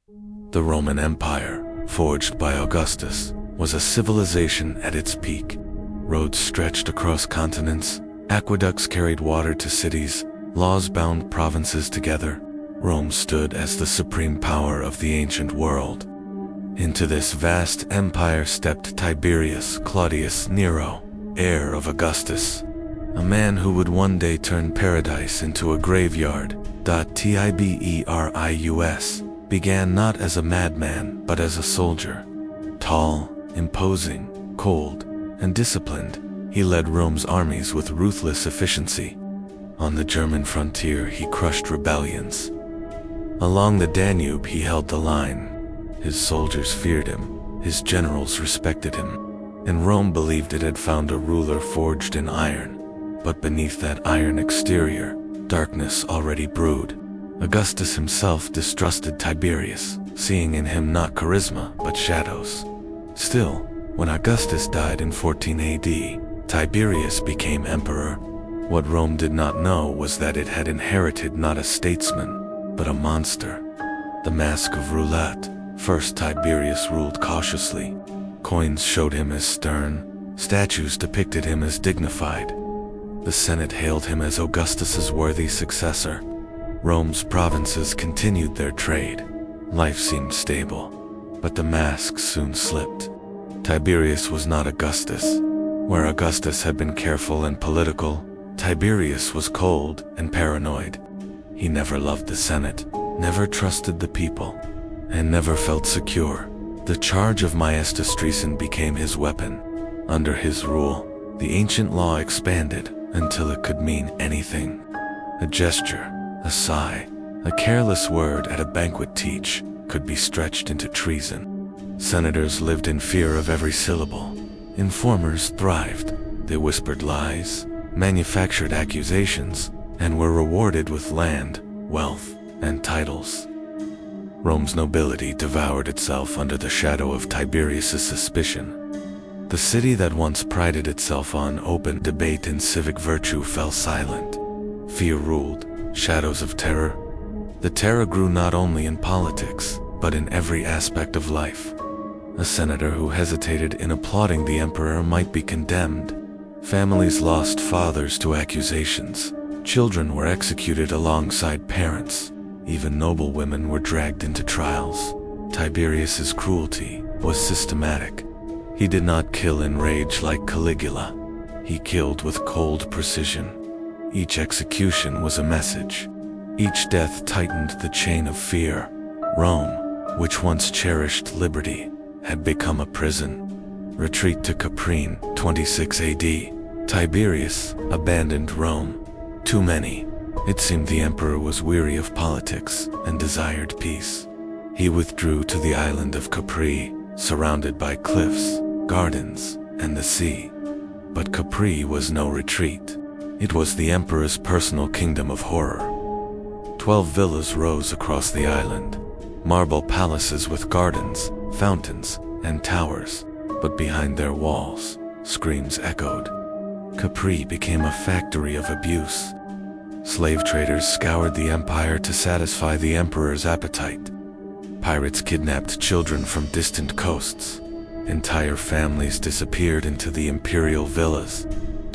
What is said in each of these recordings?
The Roman Empire, forged by Augustus, was a civilization at its peak. Roads stretched across continents, aqueducts carried water to cities, laws bound provinces together. Rome stood as the supreme power of the ancient world. Into this vast empire stepped Tiberius Claudius Nero, heir of Augustus, a man who would one day turn paradise into a graveyard. Tiberius began not as a madman but as a soldier. Tall, imposing, cold, and disciplined, he led Rome's armies with ruthless efficiency. On the German frontier, he crushed rebellions. Along the Danube, he held the line. His soldiers feared him, his generals respected him, and Rome believed it had found a ruler forged in iron. But beneath that iron exterior, darkness already brewed. Augustus himself distrusted Tiberius, seeing in him not charisma but shadows. Still, when Augustus died in 14 AD, Tiberius became emperor. What Rome did not know was that it had inherited not a statesman, but a monster. The mask of roulette. First, Tiberius ruled cautiously. Coins showed him as stern, statues depicted him as dignified. The Senate hailed him as Augustus's worthy successor. Rome's provinces continued their trade. Life seemed stable, but the mask soon slipped. Tiberius was not Augustus. Where Augustus had been careful and political, Tiberius was cold and paranoid. He never loved the Senate, never trusted the people, and never felt secure. The charge of maiestas treason became his weapon. Under his rule, the ancient law expanded until it could mean anything. A gesture, a sigh, a careless word at a banquet could be stretched into treason. Senators lived in fear of every syllable. Informers thrived. They whispered lies, manufactured accusations, and were rewarded with land, wealth, and titles. Rome's nobility devoured itself under the shadow of Tiberius's suspicion. The city that once prided itself on open debate and civic virtue fell silent. Fear ruled, shadows of terror. The terror grew not only in politics, but in every aspect of life. A senator who hesitated in applauding the emperor might be condemned. Families lost fathers to accusations. Children were executed alongside parents. Even noble women were dragged into trials. Tiberius's cruelty was systematic. He did not kill in rage like Caligula. He killed with cold precision. Each execution was a message. Each death tightened the chain of fear. Rome, which once cherished liberty, had become a prison. Retreat to Caprine, 26 AD. Tiberius abandoned Rome. Too many. It seemed the emperor was weary of politics and desired peace. He withdrew to the island of Capri, surrounded by cliffs, gardens, and the sea. But Capri was no retreat. It was the emperor's personal kingdom of horror. 12 villas rose across the island, marble palaces with gardens, fountains, and towers, but behind their walls, screams echoed. Capri became a factory of abuse. Slave traders scoured the empire to satisfy the emperor's appetite. Pirates kidnapped children from distant coasts. Entire families disappeared into the imperial villas.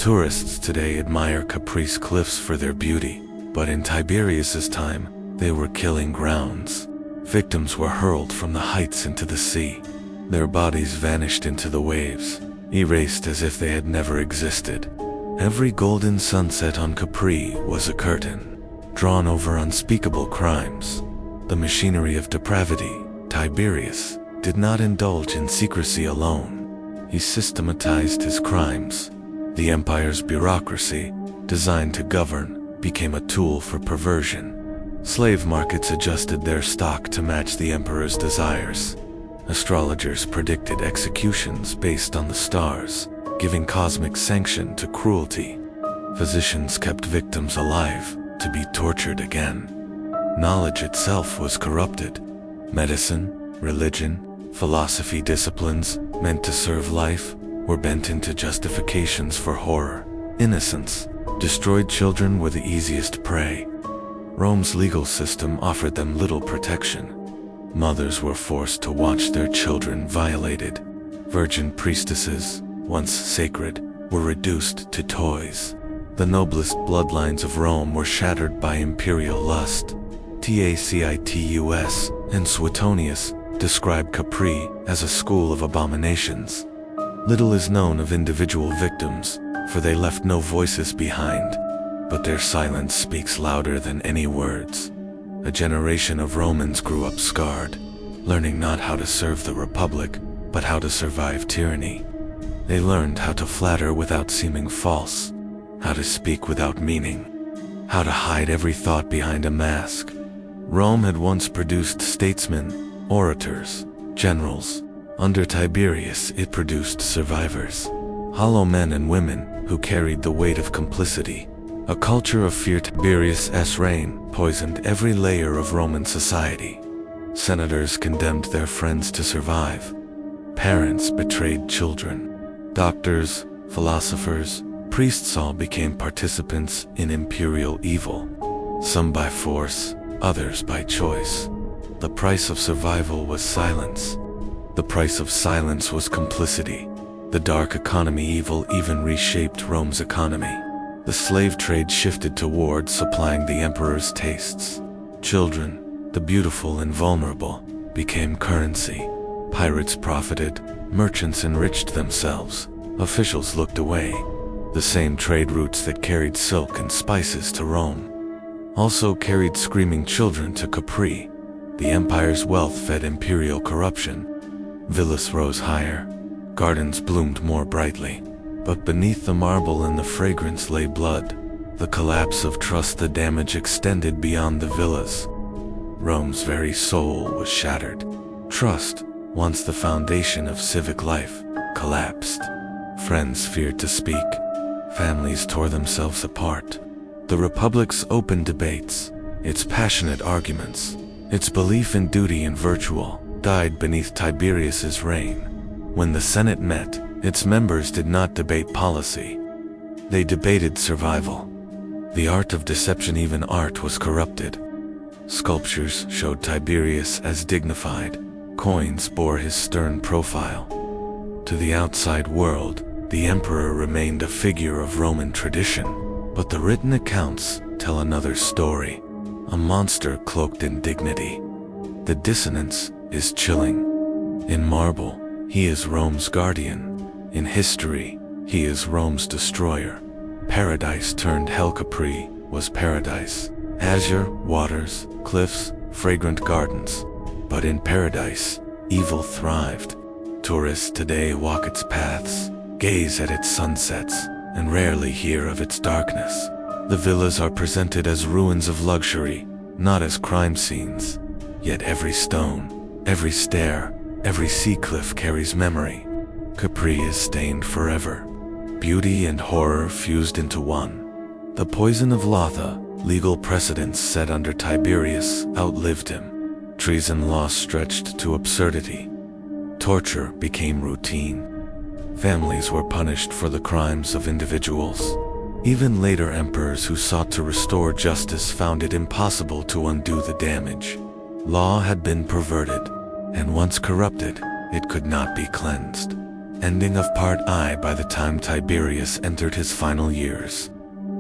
Tourists today admire Capri's cliffs for their beauty, but in Tiberius's time, they were killing grounds. Victims were hurled from the heights into the sea. Their bodies vanished into the waves, erased as if they had never existed. Every golden sunset on Capri was a curtain, drawn over unspeakable crimes. The machinery of depravity, Tiberius, did not indulge in secrecy alone. He systematized his crimes. The empire's bureaucracy, designed to govern, became a tool for perversion. Slave markets adjusted their stock to match the emperor's desires. Astrologers predicted executions based on the stars, giving cosmic sanction to cruelty. Physicians kept victims alive to be tortured again. Knowledge itself was corrupted. Medicine, religion, philosophy disciplines meant to serve life were bent into justifications for horror. Innocents, destroyed children were the easiest prey. Rome's legal system offered them little protection. Mothers were forced to watch their children violated. Virgin priestesses, once sacred, were reduced to toys. The noblest bloodlines of Rome were shattered by imperial lust. Tacitus and Suetonius describe Capri as a school of abominations. Little is known of individual victims, for they left no voices behind, but their silence speaks louder than any words. A generation of Romans grew up scarred, learning not how to serve the Republic, but how to survive tyranny. They learned how to flatter without seeming false, how to speak without meaning, how to hide every thought behind a mask. Rome had once produced statesmen, orators, generals. Under Tiberius, it produced survivors, hollow men and women who carried the weight of complicity. A culture of fear. Tiberius' reign poisoned every layer of Roman society. Senators condemned their friends to survive. Parents betrayed children. Doctors, philosophers, priests all became participants in imperial evil. Some by force, others by choice. The price of survival was silence. The price of silence was complicity. The dark economy evil even reshaped Rome's economy. The slave trade shifted towards supplying the emperor's tastes. Children, the beautiful and vulnerable, became currency. Pirates profited, merchants enriched themselves, officials looked away. The same trade routes that carried silk and spices to Rome also carried screaming children to Capri. The empire's wealth fed imperial corruption. Villas rose higher, gardens bloomed more brightly, but beneath the marble and the fragrance lay blood. The collapse of trust, the damage extended beyond the villas. Rome's very soul was shattered. Trust, once the foundation of civic life, collapsed. Friends feared to speak. Families tore themselves apart. The Republic's open debates, its passionate arguments, its belief in duty and virtue, died beneath Tiberius's reign. When the Senate met, its members did not debate policy. They debated survival. The art of deception, even art, was corrupted. Sculptures showed Tiberius as dignified. Coins bore his stern profile. To the outside world, the emperor remained a figure of Roman tradition. But the written accounts tell another story, a monster cloaked in dignity. The dissonance is chilling. In marble, he is Rome's guardian. In history, he is Rome's destroyer. Paradise turned hell. Capri was paradise. Azure, waters, cliffs, fragrant gardens. But in paradise, evil thrived. Tourists today walk its paths, gaze at its sunsets, and rarely hear of its darkness. The villas are presented as ruins of luxury, not as crime scenes. Yet every stone, every stair, every sea cliff carries memory. Capri is stained forever. Beauty and horror fused into one. The poison of Lotha, legal precedents set under Tiberius, outlived him. Treason law stretched to absurdity. Torture became routine. Families were punished for the crimes of individuals. Even later emperors who sought to restore justice found it impossible to undo the damage. Law had been perverted, and once corrupted, it could not be cleansed. Ending of Part I. By the time Tiberius entered his final years,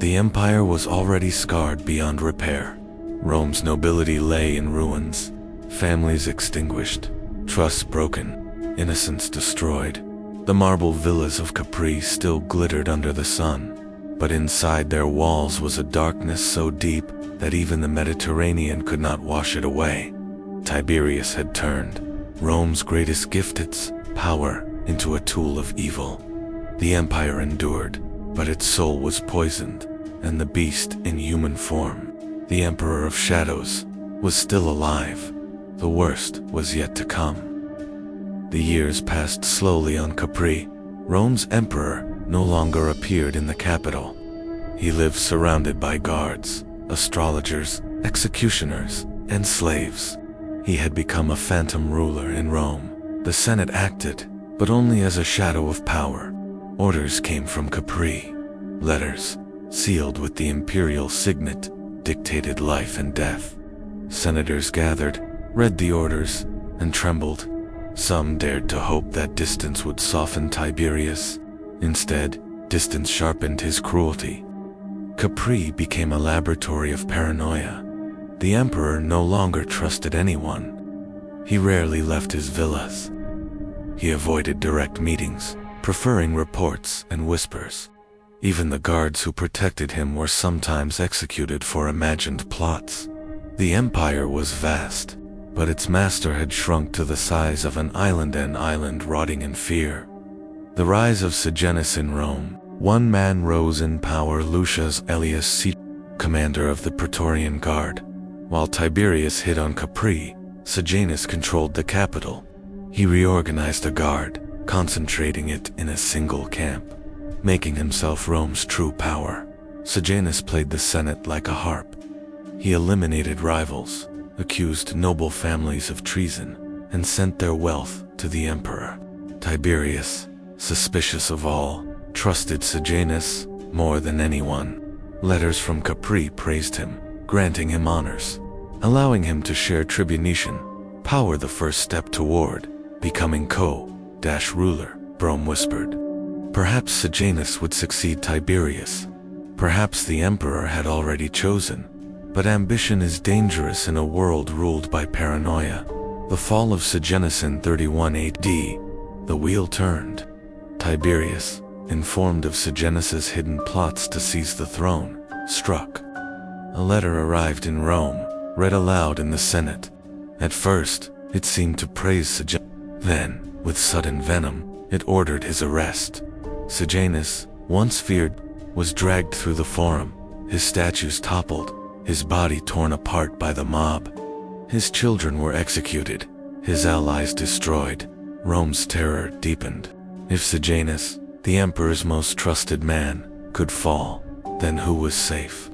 the empire was already scarred beyond repair. Rome's nobility lay in ruins, families extinguished, trusts broken, innocence destroyed. The marble villas of Capri still glittered under the sun, but inside their walls was a darkness so deep that even the Mediterranean could not wash it away. Tiberius had turned Rome's greatest gift, its power, into a tool of evil. The empire endured, but its soul was poisoned, and the beast in human form, the Emperor of Shadows, was still alive. The worst was yet to come. The years passed slowly on Capri. Rome's emperor no longer appeared in the capital. He lived surrounded by guards, astrologers, executioners, and slaves. He had become a phantom ruler in Rome. The Senate acted, but only as a shadow of power. Orders came from Capri. Letters, sealed with the imperial signet, dictated life and death. Senators gathered, read the orders, and trembled. Some dared to hope that distance would soften Tiberius. Instead, distance sharpened his cruelty. Capri became a laboratory of paranoia. The emperor no longer trusted anyone. He rarely left his villas. He avoided direct meetings, preferring reports and whispers. Even the guards who protected him were sometimes executed for imagined plots. The empire was vast, but its master had shrunk to the size of an island rotting in fear. The rise of Sejanus in Rome. One man rose in power, Lucius Aelius Caesar, commander of the Praetorian Guard. While Tiberius hid on Capri, Sejanus controlled the capital. He reorganized the guard, concentrating it in a single camp, making himself Rome's true power. Sejanus played the Senate like a harp. He eliminated rivals, accused noble families of treason, and sent their wealth to the emperor. Tiberius, suspicious of all, trusted Sejanus more than anyone. Letters from Capri praised him, granting him honors, allowing him to share tribunician, power the first step toward becoming co-ruler, Rome whispered. Perhaps Sejanus would succeed Tiberius. Perhaps the emperor had already chosen. But ambition is dangerous in a world ruled by paranoia. The fall of Sejanus in 31 AD, the wheel turned. Tiberius, informed of Sejanus's hidden plots to seize the throne, struck. A letter arrived in Rome, read aloud in the Senate. At first, it seemed to praise Sejanus. Then, with sudden venom, it ordered his arrest. Sejanus, once feared, was dragged through the forum, his statues toppled, his body torn apart by the mob. His children were executed, his allies destroyed. Rome's terror deepened. If Sejanus, the emperor's most trusted man, could fall, then who was safe?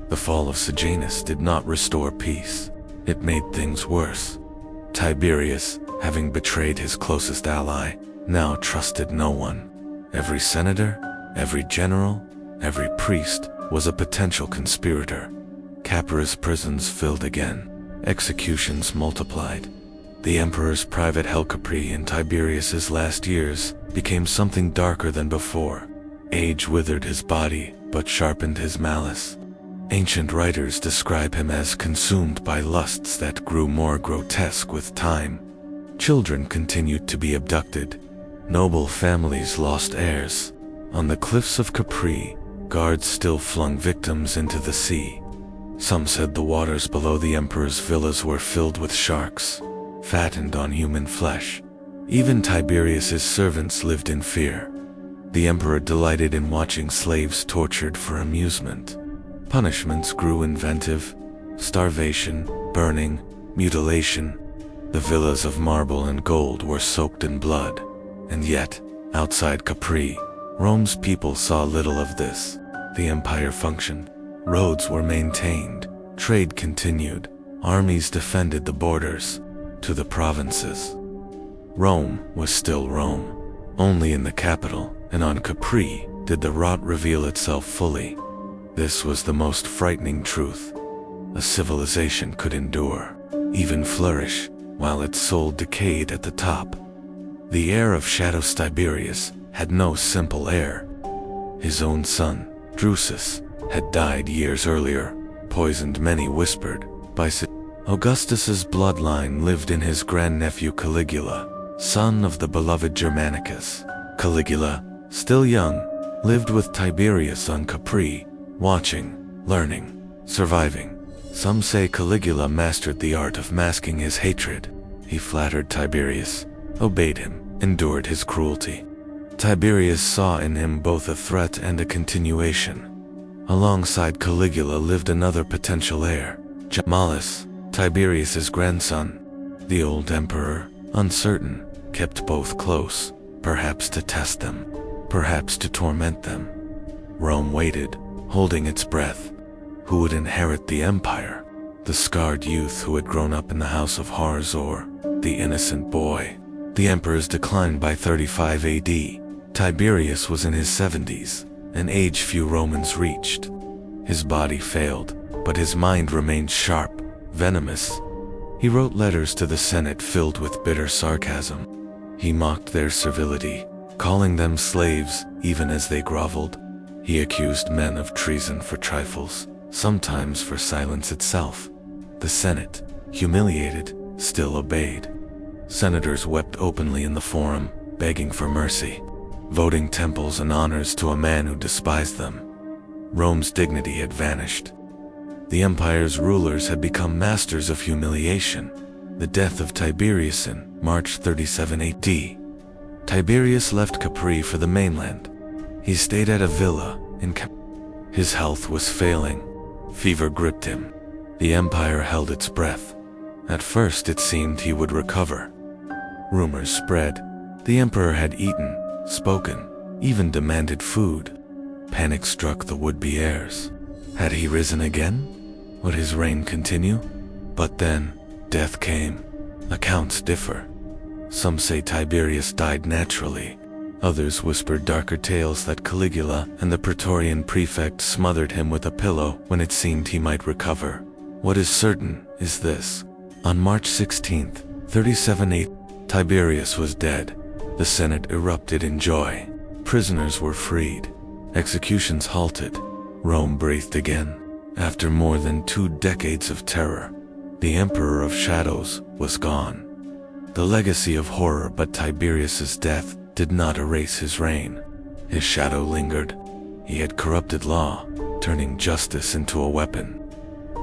The fall of Sejanus did not restore peace. It made things worse. Tiberius, having betrayed his closest ally, now trusted no one. Every senator, every general, every priest was a potential conspirator. Capria's prisons filled again. Executions multiplied. The emperor's private hell Capri in Tiberius's last years became something darker than before. Age withered his body, but sharpened his malice. Ancient writers describe him as consumed by lusts that grew more grotesque with time. Children continued to be abducted. Noble families lost heirs. On the cliffs of Capri, guards still flung victims into the sea. Some said the waters below the emperor's villas were filled with sharks, fattened on human flesh. Even Tiberius's servants lived in fear. The emperor delighted in watching slaves tortured for amusement. Punishments grew inventive: starvation, burning, mutilation. The villas of marble and gold were soaked in blood. And yet, outside Capri, Rome's people saw little of this. The empire functioned. Roads were maintained. Trade continued. Armies defended the borders to the provinces. Rome was still Rome. Only in the capital and on Capri did the rot reveal itself fully. This was the most frightening truth. A civilization could endure, even flourish, while its soul decayed at the top. The heir of Shadows Tiberius had no simple heir. His own son, Drusus, had died years earlier, poisoned, many whispered, by Augustus's bloodline lived in his grandnephew Caligula, son of the beloved Germanicus. Caligula, still young, lived with Tiberius on Capri, watching, learning, surviving. Some say Caligula mastered the art of masking his hatred. He flattered Tiberius, obeyed him, endured his cruelty. Tiberius saw in him both a threat and a continuation. Alongside Caligula lived another potential heir, Gemellus, Tiberius's grandson. The old emperor, uncertain, kept both close, perhaps to test them, perhaps to torment them. Rome waited, holding its breath. Who would inherit the empire? The scarred youth who had grown up in the house of horrors, or the innocent boy? The emperors declined by 35 AD. Tiberius was in his 70s, an age few Romans reached. His body failed, but his mind remained sharp, venomous. He wrote letters to the Senate filled with bitter sarcasm. He mocked their servility, calling them slaves even as they groveled. He accused men of treason for trifles, sometimes for silence itself. The Senate, humiliated, still obeyed. Senators wept openly in the forum, begging for mercy, voting temples and honors to a man who despised them. Rome's dignity had vanished. The empire's rulers had become masters of humiliation. The death of Tiberius in March 37 AD. Tiberius left Capri for the mainland. He stayed at a villa in Capri. His health was failing. Fever gripped him. The empire held its breath. At first it seemed he would recover. Rumors spread. The emperor had eaten, spoken, even demanded food. Panic struck the would-be heirs. Had he risen again? Would his reign continue? But then, death came. Accounts differ. Some say Tiberius died naturally. Others whispered darker tales that Caligula and the Praetorian prefect smothered him with a pillow when it seemed he might recover. What is certain is this. On March 16th, 37 AD, Tiberius was dead. The Senate erupted in joy. Prisoners were freed. Executions halted. Rome breathed again. After more than 2 decades of terror, the Emperor of Shadows was gone. The legacy of horror, but Tiberius's death did not erase his reign. His shadow lingered. He had corrupted law, turning justice into a weapon.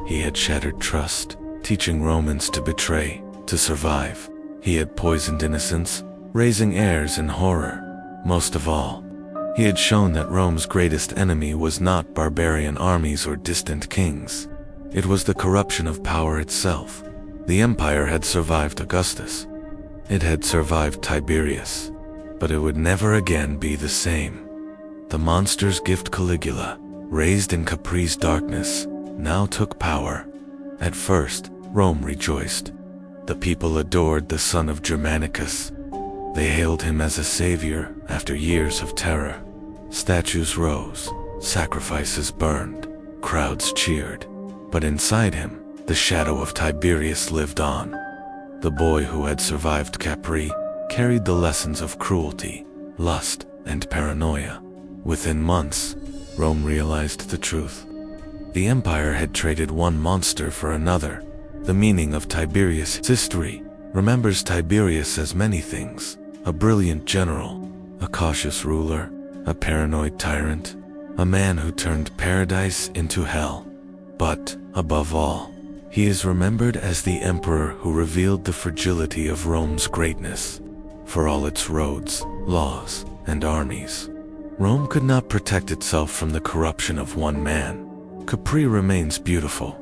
He had shattered trust, teaching Romans to betray, to survive. He had poisoned innocence, raising heirs in horror. Most of all, he had shown that Rome's greatest enemy was not barbarian armies or distant kings. It was the corruption of power itself. The empire had survived Augustus. It had survived Tiberius. But it would never again be the same. The monster's gift Caligula, raised in Capri's darkness, now took power. At first, Rome rejoiced. The people adored the son of Germanicus. They hailed him as a savior after years of terror. Statues rose, sacrifices burned, crowds cheered. But inside him, the shadow of Tiberius lived on. The boy who had survived Capri carried the lessons of cruelty, lust, and paranoia. Within months, Rome realized the truth. The empire had traded one monster for another. The meaning of Tiberius' history remembers Tiberius as many things: a brilliant general, a cautious ruler, a paranoid tyrant, a man who turned paradise into hell. But, above all, he is remembered as the emperor who revealed the fragility of Rome's greatness. For all its roads, laws, and armies, Rome could not protect itself from the corruption of one man. Capri remains beautiful.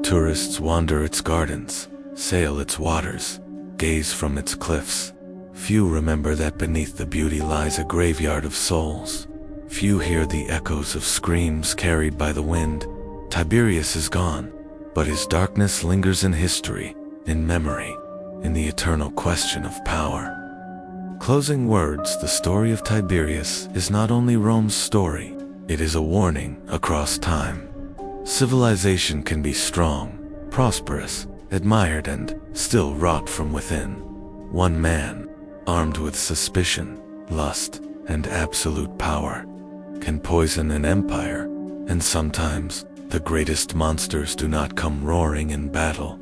Tourists wander its gardens, sail its waters, gaze from its cliffs. Few remember that beneath the beauty lies a graveyard of souls. Few hear the echoes of screams carried by the wind. Tiberius is gone, but his darkness lingers in history, in memory, in the eternal question of power. Closing words: the story of Tiberius is not only Rome's story, it is a warning across time. Civilization can be strong, prosperous, admired, and still rot from within. One man, armed with suspicion, lust, and absolute power, can poison an empire, and sometimes the greatest monsters do not come roaring in battle.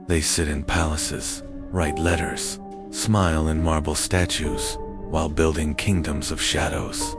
They sit in palaces, write letters, smile in marble statues, while building kingdoms of shadows.